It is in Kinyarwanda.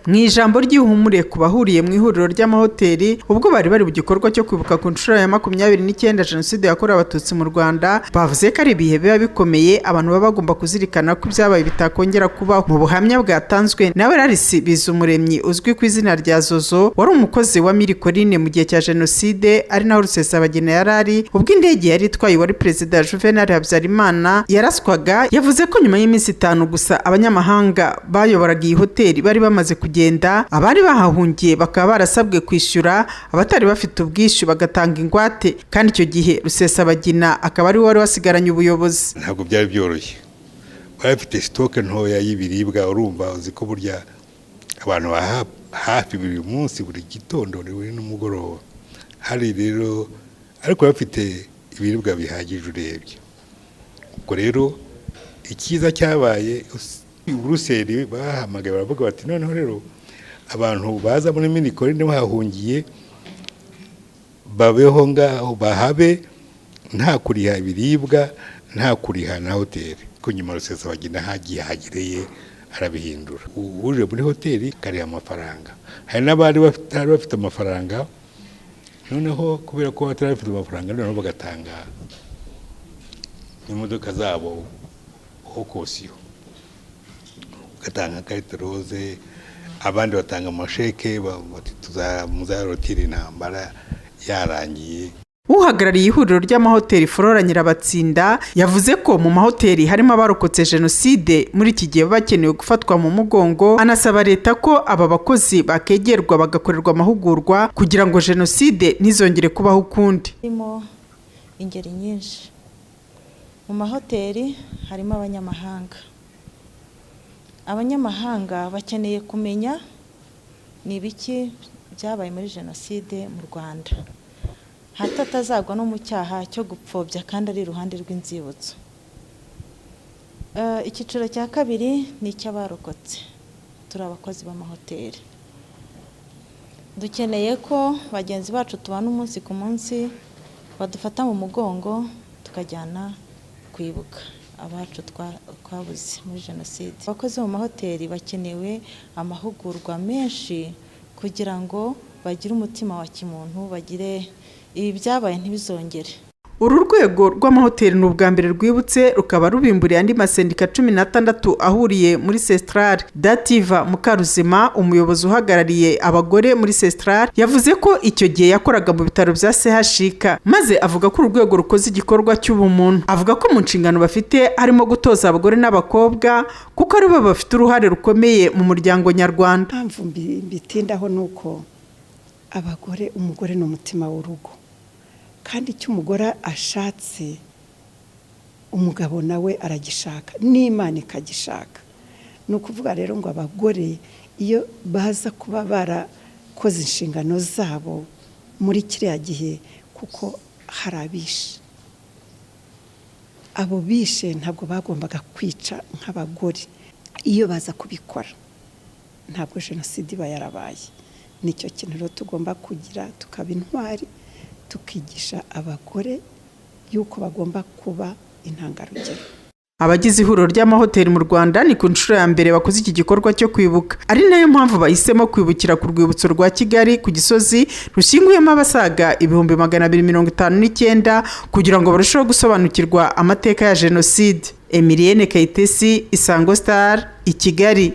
mu ijambo ry'ihumure ku bahuriye mu ihuriro ry'amahoteli ubwo bari mu gikorwa cyo kwibuka ku nshuro ya 29 Jenoside yakorewe Abatutsi mu Rwanda, bavuze ko ari ibihe biba bikomeye abantu baba bagomba kuzirikana ko ibyabaye bitakongera kubaho. Mu buhamya bwatanzwe nawe Larisi Bizumuremyi uzwi ku izina rya Zozo, wari umukozi wa Mirikorine mu gihe cya Jenoside ari naho Rusesabagina yarari ubwo indege yari itwaye wari Perezida Juvenal Habyarimana yaraswaga, yavuze ko nyuma y'iminsi 5 gusa abanyamahanga bayoboraga iyi hoteli bari bamaze kugenda, abari bahahungiye bakaba barasabwe kwishyura, abatari bafite ubwishyu bagatanga ingwate, kandi icyo gihe Rusesabagina akaba ari wari wasigaranye ubuyobozi. Ntabwo byari byoroshye, bafite stock ntoya y'ibiribwa, urumva uzi ko burya abantu hafi buri munsi, buri gitondo buri n'umugoroba hari rero, ariko bafite ibiribwa bihagije urebye. Ubwo rero ikiza cyabaye Buruseli bahamagaye baravuga bati noneho rero abantu baza muri Mirikorine bahahungiye babeho ngaho, bahabe nta kuriha ibiribwa, nta kuriha na hoteli. Ko nyuma Rusesabagina hagiye hagereye arabihindura, uje muri hoteli kariha amafaranga. Hari n'abari bafite amafaranga, noneho kubera ko batari bafite amafaranga noneho bagatanga imodoka zabo hokosiyo, gatanga karite rose, abandi batanga amasheke bati muzarotira intambara yarangiye. Uhagarariye ihuriro ry'amahoteli Flora Nyirabatsinda yavuze ko mu mahoteli harimo abarokotse Jenoside muri iki gihe bakenewe gufatwa mu mugongo, anasaba leta ko aba bakozi bakegerwa bagakorerwa amahugurwa kugira ngo Jenoside ntizongere kubaho ukundi. Harimo ingeri nyinshi mu mahoteli, harimo abanyamahanga bakeneye kumenya ni ibiki byabaye muri Jenoside mu Rwanda, hatatazagwa no mu cyaha cyo gupfobya kandi ari iruhande rw'inzibutso. Icyiciro cya kabiri ni icy'abarokotse, turi abakozi b'amahoteli. Dukeneye ko bagenzi bacu tubana umunsi ku munsi badufata mu mugongo tukajyana kwibuka abacu twabuze muri Jenoside. Abakozi mu mahoteli bakenewe amahugurwa menshi kugira ngo bagire umutima wa kimuntu, bagire ibi byabaye ntibizongere. Uru rwego rw'amahoteli ni ubwa mbere rwibutse, rukaba rubimburiye andi masendika 16 ahuriye muri Sestral. Dativa Mukaruzima, umuyobozi uhagarariye abagore muri Sestral, yavuze ko icyo gihe yakoraga mu bitaro bya CHK, maze avuga ko urwego rukoze igikorwa cy'ubumuntu. Avuga ko mu nshingano bafite harimo gutoza abagore n'abakobwa kuko ari bo bafite uruhare rukomeye mu muryango nyarwanda. Mpamvu mbitindaho nuko umugore ni umutima w'urugo, kandi icyo umugore ashatse umugabo nawe aragishaka, n'Imana ikagishaka. Ni ukuvuga rero ngo abagore iyo baza kuba barakoze inshingano zabo muri kiriya gihe, kuko hari abishe, abo bishe ntabwo bagombaga kwica nk'abagore. Iyo baza kubikora ntabwo Jenoside iba yarabaye. Nicyo kintu rero tugomba kugira, tukaba intwari, tukigisha abagore yuko bagomba kuba intangarugero. Abagize ihuriro ry'amahoteli mu Rwanda ni ku nshuro ya mbere bakoze iki gikorwa cyo kwibuka, ari nayo mpamvu bahisemo kwibukira ku rwibutso rwa Kigali ku Gisozi rushyinguyemo abasaga 259 kugira ngo barusheho gusobanukirwa amateka ya Jenoside. Emilienne Kayitesi, Isango Star, i Kigali.